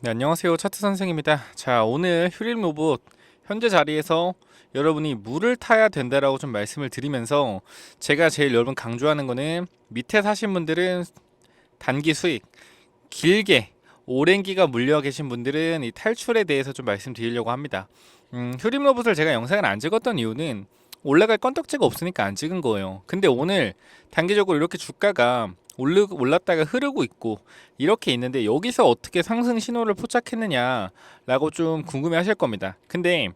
네, 안녕하세요. 차트 선생입니다. 자, 오늘 휴림 로봇 현재 자리에서 여러분이 물을 타야 된다라고 좀 말씀을 드리면서 제가 제일 여러분 강조하는 거는 밑에 사신 분들은 단기 수익, 길게 오랜 기간 물려 계신 분들은 이 탈출에 대해서 좀 말씀드리려고 합니다. 휴림 로봇을 제가 영상을 안 찍었던 이유는 올라갈 건덕지가 없으니까 안 찍은 거예요. 근데 오늘 단기적으로 이렇게 주가가 올랐다가 흐르고 있고 이렇게 있는데 여기서 어떻게 상승 신호를 포착했느냐라고 좀 궁금해 하실 겁니다. 근데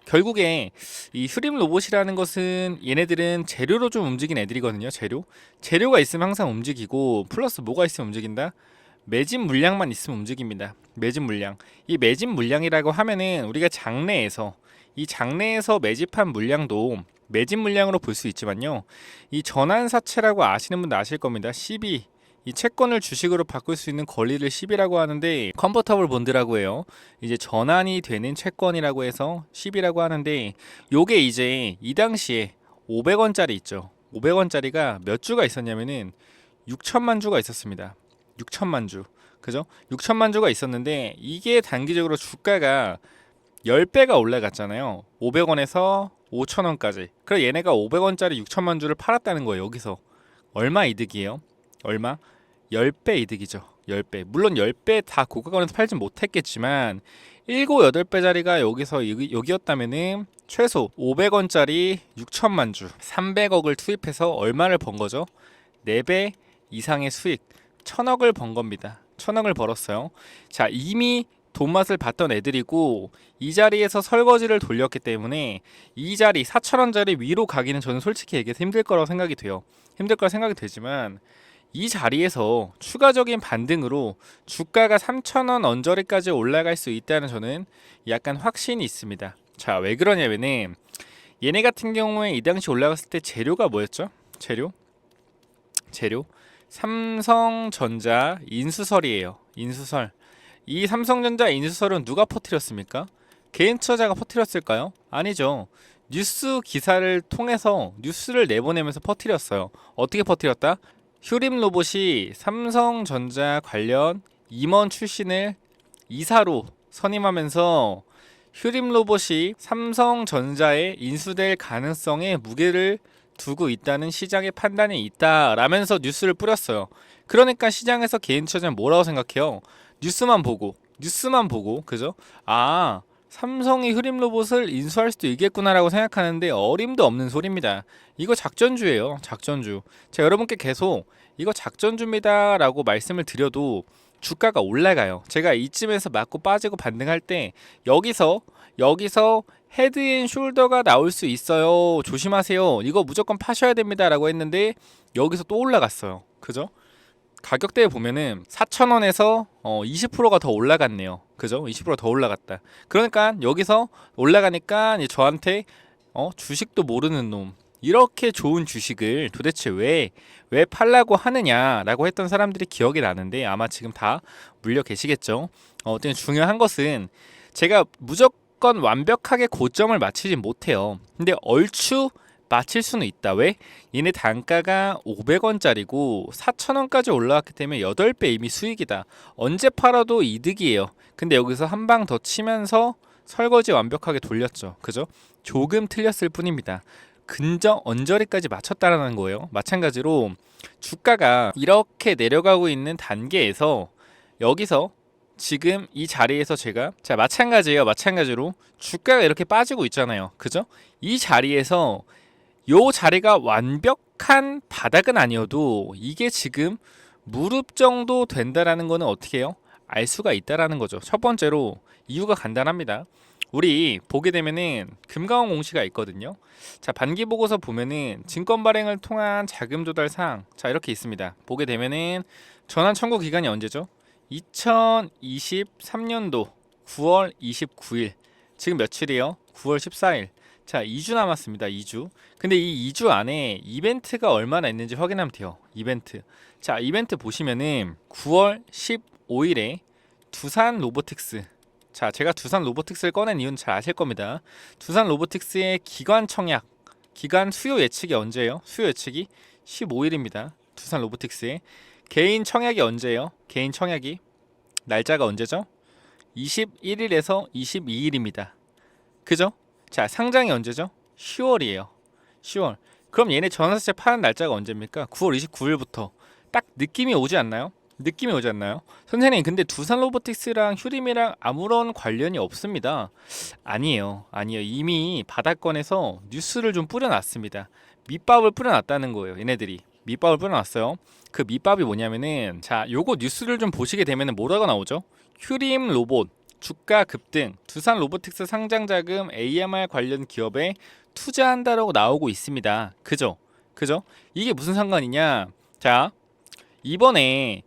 결국에 이 휴림 로봇이라는 것은 얘네들은 재료로 좀 움직이는 애들이거든요. 재료가 있으면 항상 움직이고 플러스 뭐가 있으면 움직인다? 매집 물량만 있으면 움직입니다. 매집 물량. 이 매집 물량이라고 하면은 우리가 장내에서 매집한 물량도 매집 물량으로 볼 수 있지만요. 이 전환사채라고 아시는 분들 아실 겁니다. CB. 이 채권을 주식으로 바꿀 수 있는 권리를 CB라고 하는데 컨버터블 본드라고 해요. 이제 전환이 되는 채권이라고 해서 CB라고 하는데 요게 이제 이 당시에 500원짜리 있죠. 500원짜리가 몇 주가 있었냐면은 6천만 주가 있었습니다. 6천만 주. 그죠? 6천만 주가 있었는데 이게 단기적으로 주가가 10배가 올라갔잖아요. 500원에서 5천원까지. 그럼 얘네가 500원짜리 6천만 주를 팔았다는 거예요. 여기서. 얼마 이득이에요? 얼마? 10배 이득이죠. 10배. 물론 10배 다 고가권에서 팔진 못했겠지만 7, 8배짜리가 여기였다면은 최소 500원짜리 6천만 주 300억을 투입해서 얼마를 번 거죠? 4배 이상의 수익 1000억을 번 겁니다. 1000억을 벌었어요. 자, 이미 돈맛을 봤던 애들이고 이 자리에서 설거지를 돌렸기 때문에 이 자리 4천원짜리 위로 가기는 저는 솔직히 얘기해서 힘들 거라고 생각이 돼요. 힘들 거라 생각이 되지만 이 자리에서 추가적인 반등으로 주가가 3천원 언저리까지 올라갈 수 있다는 저는 약간 확신이 있습니다. 자, 왜 그러냐면은 얘네 같은 경우에 이 당시 올라갔을 때 재료가 뭐였죠? 재료 삼성전자 인수설이에요. 인수설. 이 삼성전자 인수설은 누가 퍼뜨렸습니까? 개인 투자자가 퍼뜨렸을까요? 아니죠. 뉴스 기사를 통해서 뉴스를 내보내면서 퍼뜨렸어요. 어떻게 퍼뜨렸다? 휴림 로봇이 삼성전자 관련 임원 출신을 이사로 선임하면서 휴림 로봇이 삼성전자에 인수될 가능성에 무게를 두고 있다는 시장의 판단이 있다라면서 뉴스를 뿌렸어요. 그러니까 시장에서 개인 투자자는 뭐라고 생각해요? 뉴스만 보고 그죠? 아, 삼성이 휴림 로봇을 인수할 수도 있겠구나라고 생각하는데 어림도 없는 소리입니다. 이거 작전주예요. 작전주. 제가 여러분께 계속 이거 작전주입니다라고 말씀을 드려도 주가가 올라가요. 제가 이쯤에서 맞고 빠지고 반등할 때 여기서 헤드앤숄더가 나올 수 있어요. 조심하세요. 이거 무조건 파셔야 됩니다라고 했는데 여기서 또 올라갔어요. 그죠? 가격대에 보면은 4,000원에서 20%가 더 올라갔네요. 그죠? 20%더 올라갔다. 그러니까 여기서 올라가니까 이제 저한테 주식도 모르는 놈. 이렇게 좋은 주식을 도대체 왜 팔라고 하느냐라고 했던 사람들이 기억이 나는데 아마 지금 다 물려 계시겠죠. 어쨌든 중요한 것은 제가 무조건 완벽하게 고점을 맞히진 못해요. 근데 얼추 맞힐 수는 있다. 왜? 얘네 단가가 500원짜리고 4,000원까지 올라왔기 때문에 8배 이미 수익이다. 언제 팔아도 이득이에요. 근데 여기서 한 방 더 치면서 설거지 완벽하게 돌렸죠. 그죠? 조금 틀렸을 뿐입니다. 근저 언저리까지 맞췄다라는 거예요. 마찬가지로 주가가 이렇게 내려가고 있는 단계에서 여기서 지금 이 자리에서 자, 마찬가지로 주가가 이렇게 빠지고 있잖아요. 그죠? 이 자리에서 요 자리가 완벽한 바닥은 아니어도 이게 지금 무릎 정도 된다라는 거는 어떻게 해요? 알 수가 있다라는 거죠. 첫 번째로 이유가 간단합니다. 우리 보게 되면은 금강원 공시가 있거든요. 자, 반기 보고서 보면은 증권 발행을 통한 자금 조달 사항, 자, 이렇게 있습니다. 보게 되면은 전환 청구 기간이 언제죠? 2023년도 9월 29일. 지금 며칠이에요? 9월 14일. 자, 2주 남았습니다. 2주. 근데 이 2주 안에 이벤트가 얼마나 있는지 확인하면 돼요. 이벤트. 자, 이벤트 보시면은 9월 15일에 두산 로보틱스. 자, 제가 두산 로보틱스를 꺼낸 이유는 잘 아실 겁니다. 두산 로보틱스의 기관 청약, 기관 수요 예측이 언제예요? 수요 예측이 15일입니다. 두산 로보틱스의 개인 청약이 언제예요? 개인 청약이 날짜가 언제죠? 21일에서 22일입니다. 그죠? 자, 상장이 언제죠? 10월이에요. 10월. 그럼 얘네 전환사채 파는 날짜가 언제입니까? 9월 29일부터. 딱 느낌이 오지 않나요? 느낌이 오지 않나요? 선생님, 근데 두산 로보틱스랑 휴림이랑 아무런 관련이 없습니다. 아니에요. 아니에요. 이미 바닷권에서 뉴스를 좀 뿌려놨습니다. 밑밥을 뿌려놨다는 거예요. 얘네들이. 밑밥을 뿌려놨어요. 그 밑밥이 뭐냐면은, 자, 요거 뉴스를 좀 보시게 되면은 뭐라고 나오죠? 휴림 로봇 주가 급등, 두산 로보틱스 상장 자금 AMR 관련 기업에 투자한다라고 나오고 있습니다. 그죠? 그죠? 이게 무슨 상관이냐? 자, 이번에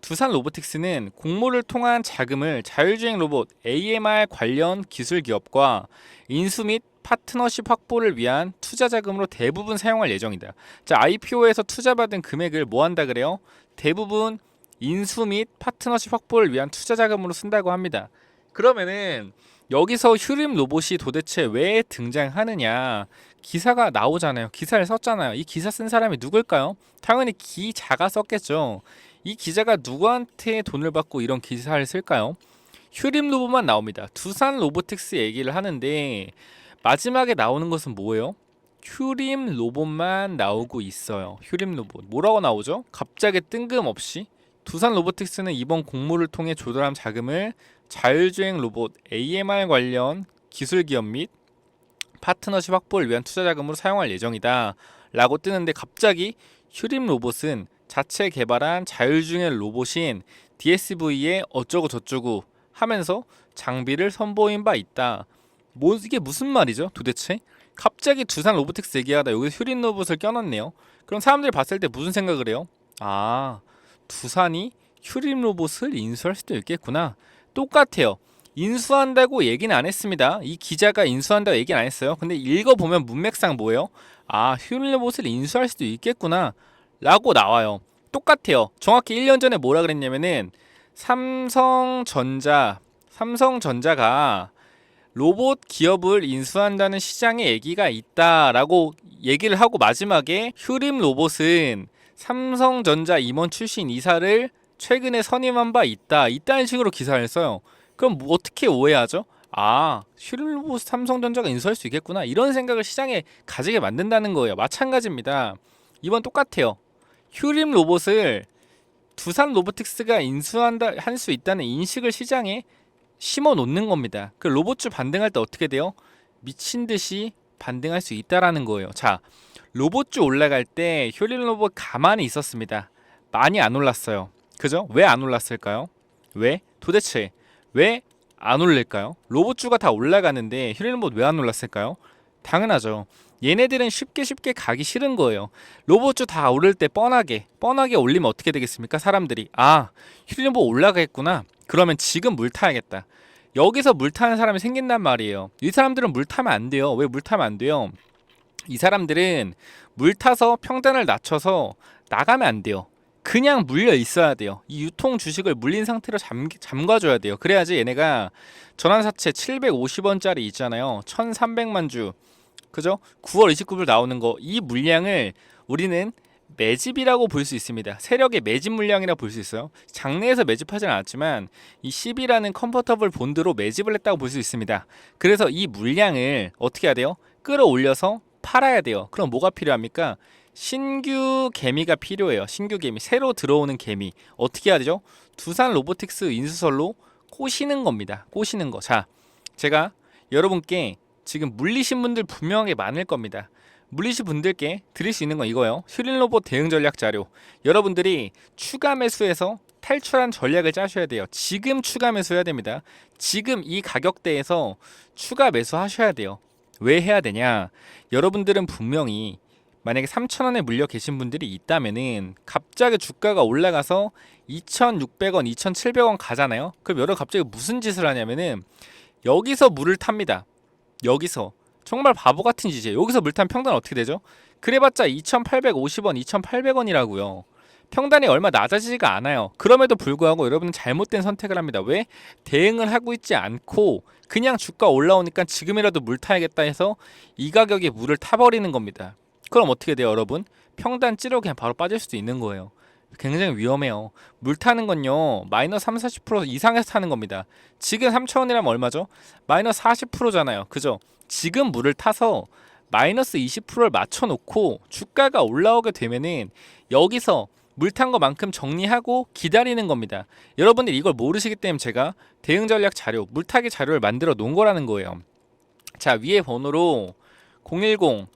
두산 로보틱스는 공모를 통한 자금을 자율주행 로봇 AMR 관련 기술 기업과 인수 및 파트너십 확보를 위한 투자 자금으로 대부분 사용할 예정이다. 자, IPO에서 투자받은 금액을 뭐 한다 그래요? 대부분 인수 및 파트너십 확보를 위한 투자 자금으로 쓴다고 합니다. 그러면은 여기서 휴림 로봇이 도대체 왜 등장하느냐? 기사가 나오잖아요. 기사를 썼잖아요. 이 기사 쓴 사람이 누굴까요? 당연히 기자가 썼겠죠. 이 기자가 누구한테 돈을 받고 이런 기사를 쓸까요? 휴림 로봇만 나옵니다. 두산 로보틱스 얘기를 하는데 마지막에 나오는 것은 뭐예요? 휴림 로봇만 나오고 있어요. 휴림 로봇. 뭐라고 나오죠? 갑자기 뜬금없이 두산 로보틱스는 이번 공모를 통해 조달한 자금을 자율주행 로봇 AMR 관련 기술 기업 및 파트너십 확보를 위한 투자 자금으로 사용할 예정이다 라고 뜨는데, 갑자기 휴림 로봇은 자체 개발한 자율주행 로봇인 DSV에 어쩌고 저쩌고 하면서 장비를 선보인 바 있다. 뭐 이게 무슨 말이죠 도대체? 갑자기 두산 로보틱스 얘기하다 여기서 휴림 로봇을 껴놨네요. 그럼 사람들이 봤을 때 무슨 생각을 해요? 아, 두산이 휴림 로봇을 인수할 수도 있겠구나. 똑같아요. 인수한다고 얘기는 안 했습니다. 이 기자가 인수한다고 얘기는 안 했어요. 근데 읽어보면 문맥상 뭐예요? 아, 휴림 로봇을 인수할 수도 있겠구나 라고 나와요. 똑같아요. 정확히 1년 전에 뭐라 그랬냐면은 삼성전자가 로봇 기업을 인수한다는 시장의 얘기가 있다라고 얘기를 하고, 마지막에 휴림 로봇은 삼성전자 임원 출신 이사를 최근에 선임한 바 있다. 이딴 식으로 기사를 써요. 그럼 뭐 어떻게 오해하죠? 아, 휴림 로봇 삼성전자가 인수할 수 있겠구나. 이런 생각을 시장에 가지게 만든다는 거예요. 마찬가지입니다. 이번 똑같아요. 휴림 로봇을 두산 로보틱스가 인수한다 할 수 있다는 인식을 시장에 심어 놓는 겁니다. 그 로봇주 반등할 때 어떻게 돼요? 미친 듯이 반등할 수 있다라는 거예요. 자, 로봇주 올라갈 때 휴림 로봇 가만히 있었습니다. 많이 안 올랐어요. 그죠? 왜 안 올랐을까요? 왜? 도대체 왜 안 올릴까요? 로봇주가 다 올라가는데 휴림 로봇 왜 안 올랐을까요? 당연하죠. 얘네들은 쉽게 가기 싫은 거예요. 로봇주 다 오를 때 뻔하게 올리면 어떻게 되겠습니까? 사람들이 휴림 로봇 올라가겠구나. 그러면 지금 물 타야겠다. 여기서 물 타는 사람이 생긴단 말이에요. 이 사람들은 물 타면 안 돼요. 왜 물 타면 안 돼요? 이 사람들은 물 타서 평단을 낮춰서 나가면 안 돼요. 그냥 물려 있어야 돼요. 이 유통 주식을 물린 상태로 잠가줘야 돼요. 그래야지 얘네가 전환사채 750원짜리 있잖아요. 1300만 주. 그죠? 9월 29일 나오는 거, 이 물량을 우리는 매집이라고 볼 수 있습니다. 세력의 매집 물량이라고 볼 수 있어요. 장내에서 매집하지는 않았지만 이 10이라는 컨버터블 본드로 매집을 했다고 볼 수 있습니다. 그래서 이 물량을 어떻게 해야 돼요? 끌어올려서 팔아야 돼요. 그럼 뭐가 필요합니까? 신규 개미가 필요해요. 신규 개미, 새로 들어오는 개미. 어떻게 해야 되죠? 두산 로보틱스 인수설로 꼬시는 겁니다. 꼬시는 거. 자, 제가 여러분께 지금 물리신 분들 분명하게 많을 겁니다. 물리신 분들께 드릴 수 있는 건 이거예요. 휴림 로봇 대응 전략 자료. 여러분들이 추가 매수해서 탈출한 전략을 짜셔야 돼요. 지금 추가 매수해야 됩니다. 지금 이 가격대에서 추가 매수하셔야 돼요. 왜 해야 되냐? 여러분들은 분명히 만약에 3,000원에 물려 계신 분들이 있다면은 갑자기 주가가 올라가서 2,600원, 2,700원 가잖아요. 그럼 여러분 갑자기 무슨 짓을 하냐면은 여기서 물을 탑니다. 여기서 정말 바보 같은 짓이에요. 여기서 물 타면 평단 어떻게 되죠? 그래봤자 2,850원, 2,800원이라고요. 평단이 얼마 낮아지지가 않아요. 그럼에도 불구하고 여러분은 잘못된 선택을 합니다. 왜? 대응을 하고 있지 않고 그냥 주가 올라오니까 지금이라도 물 타야겠다 해서 이 가격에 물을 타버리는 겁니다. 그럼 어떻게 돼요, 여러분? 평단 찌르고 그냥 바로 빠질 수도 있는 거예요. 굉장히 위험해요. 물 타는 건요, 마이너스 3, 40% 이상에서 타는 겁니다. 지금 3,000원이라면 얼마죠? 마이너스 40%잖아요. 그죠? 지금 물을 타서 마이너스 20%를 맞춰놓고 주가가 올라오게 되면은 여기서 물 탄 것만큼 정리하고 기다리는 겁니다. 여러분들이 이걸 모르시기 때문에 제가 대응 전략 자료, 물타기 자료를 만들어 놓은 거라는 거예요. 자, 위에 번호로 010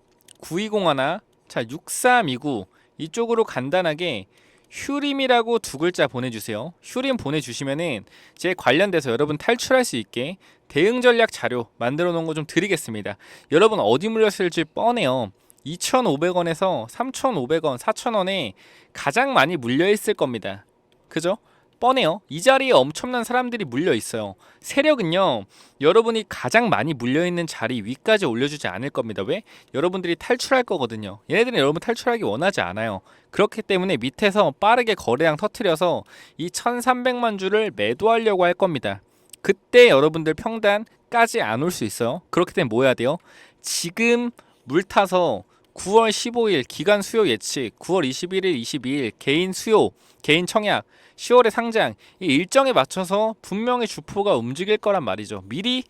920 하나, 자 6329 이쪽으로 간단하게 휴림이라고 두 글자 보내주세요. 휴림 보내주시면은 제 관련돼서 여러분 탈출할 수 있게 대응 전략 자료 만들어 놓은 거 좀 드리겠습니다. 여러분 어디 물렸을지 뻔해요. 2,500원에서 3,500원, 4,000원에 가장 많이 물려 있을 겁니다. 그죠? 뻔해요. 이 자리에 엄청난 사람들이 물려 있어요. 세력은요, 여러분이 가장 많이 물려 있는 자리 위까지 올려주지 않을 겁니다. 왜? 여러분들이 탈출할 거거든요. 얘네들은 여러분 탈출하기 원하지 않아요. 그렇기 때문에 밑에서 빠르게 거래량 터트려서 이 1,300만 주를 매도하려고 할 겁니다. 그때 여러분들 평단까지 안 올 수 있어요. 그렇기 때문에 뭐 해야 돼요? 지금 물 타서 9월 15일 기간 수요 예측, 9월 21일, 22일 개인 수요, 개인 청약, 10월에 상장, 이 일정에 맞춰서 분명히 주포가 움직일 거란 말이죠. 미리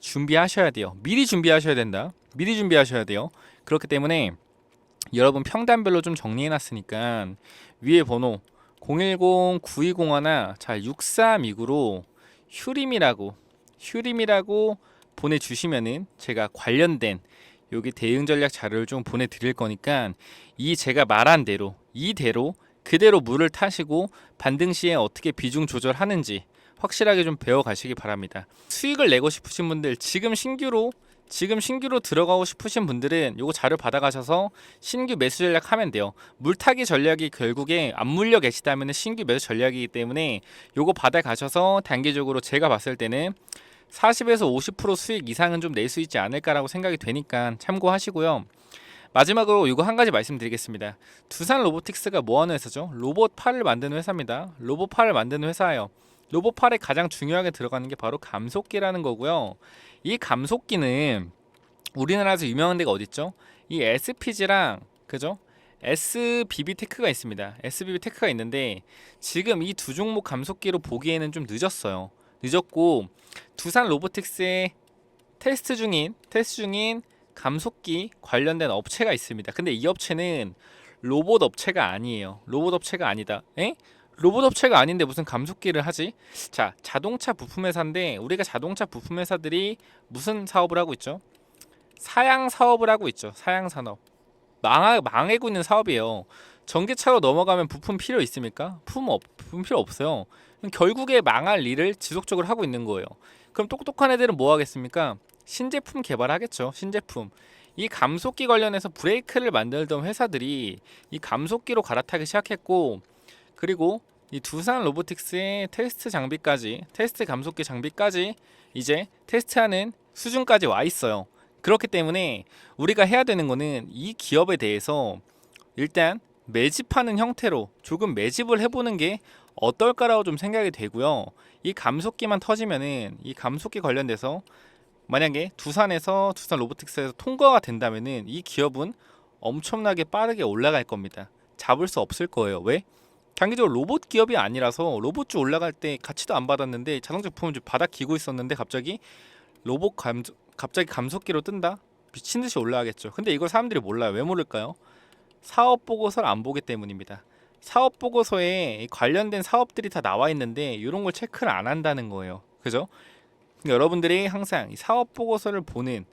준비하셔야 돼요. 미리 준비하셔야 된다. 미리 준비하셔야 돼요. 그렇기 때문에 여러분 평단별로 좀 정리해놨으니까 위에 번호 010-9201, 자 6329로 휴림이라고 보내주시면은 제가 관련된 여기 대응 전략 자료를 좀 보내드릴 거니까 이 제가 말한 대로 이대로 그대로 물을 타시고 반등 시에 어떻게 비중 조절하는지 확실하게 좀 배워 가시기 바랍니다. 수익을 내고 싶으신 분들, 지금 신규로 들어가고 싶으신 분들은 요거 자료 받아가셔서 신규 매수 전략 하면 돼요. 물타기 전략이 결국에 안 물려 계시다면 신규 매수 전략이기 때문에 요거 받아가셔서 단기적으로 제가 봤을 때는 40에서 50% 수익 이상은 좀 낼 수 있지 않을까라고 생각이 되니까 참고하시고요. 마지막으로 이거 한 가지 말씀드리겠습니다. 두산 로보틱스가 뭐하는 회사죠? 로봇팔을 만드는 회사입니다. 로봇팔을 만드는 회사예요. 로봇팔에 가장 중요하게 들어가는 게 바로 감속기라는 거고요. 이 감속기는 우리나라에서 유명한 데가 어딨죠? 이 SPG랑 그죠? SBB 테크가 있습니다. SBB 테크가 있는데 지금 이 두 종목 감속기로 보기에는 좀 늦었고 두산 로보틱스의 테스트 중인 감속기 관련된 업체가 있습니다. 근데 이 업체는 로봇 업체가 아니에요. 로봇 업체가 아니다. 에? 로봇 업체가 아닌데 무슨 감속기를 하지? 자, 자동차 부품 회사인데 우리가 자동차 부품 회사들이 무슨 사업을 하고 있죠? 사양 사업을 하고 있죠. 사양 산업. 망하고 있는 사업이에요. 전기차로 넘어가면 부품 필요 있습니까? 부품 필요 없어요. 결국에 망할 일을 지속적으로 하고 있는 거예요. 그럼 똑똑한 애들은 뭐 하겠습니까? 신제품 개발하겠죠. 신제품. 이 감속기 관련해서 브레이크를 만들던 회사들이 이 감속기로 갈아타기 시작했고, 그리고 이 두산 로보틱스의 테스트 감속기 장비까지 이제 테스트하는 수준까지 와 있어요. 그렇기 때문에 우리가 해야 되는 거는 이 기업에 대해서 일단 매집하는 형태로 조금 매집을 해보는 게 어떨까라고 좀 생각이 되고요. 이 감속기만 터지면은 이 감속기 관련돼서 만약에 두산 로보틱스에서 통과가 된다면은 이 기업은 엄청나게 빠르게 올라갈 겁니다. 잡을 수 없을 거예요. 왜? 단기적으로 로봇 기업이 아니라서 로봇주 올라갈 때 가치도 안 받았는데 자동차 부품을 좀 바닥 기고 있었는데 갑자기 감속기로 뜬다? 미친 듯이 올라가겠죠. 근데 이걸 사람들이 몰라요. 왜 모를까요? 사업 보고서를 안 보기 때문입니다. 사업 보고서에 관련된 사업들이 다 나와 있는데 이런 걸 체크를 안 한다는 거예요. 그죠? 그러니까 여러분들이 항상 이 사업 보고서를 보는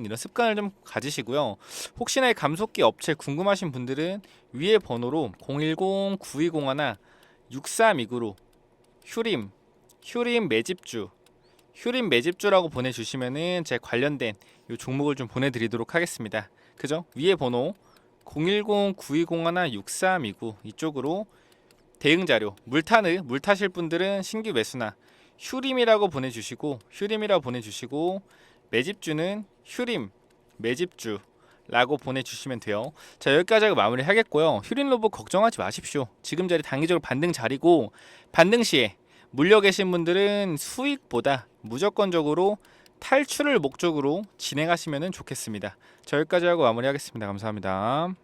이런 습관을 좀 가지시고요. 혹시나 이 감속기 업체 궁금하신 분들은 위에 번호로 010-9201 6329로 휴림 매집주라고 보내주시면은 제 관련된 이 종목을 좀 보내드리도록 하겠습니다. 그죠? 위에 번호 010-9201 6329 이쪽으로 대응 자료 물 타실 분들은 신규 매수나 휴림이라고 보내주시고 매집주는 휴림 매집주라고 보내주시면 돼요. 자, 여기까지 하고 마무리 하겠고요. 휴림 로봇 걱정하지 마십시오. 지금 자리 단기적으로 반등 자리고 반등 시에 물려 계신 분들은 수익보다 무조건적으로 탈출을 목적으로 진행하시면 좋겠습니다. 자, 여기까지 하고 마무리 하겠습니다. 감사합니다.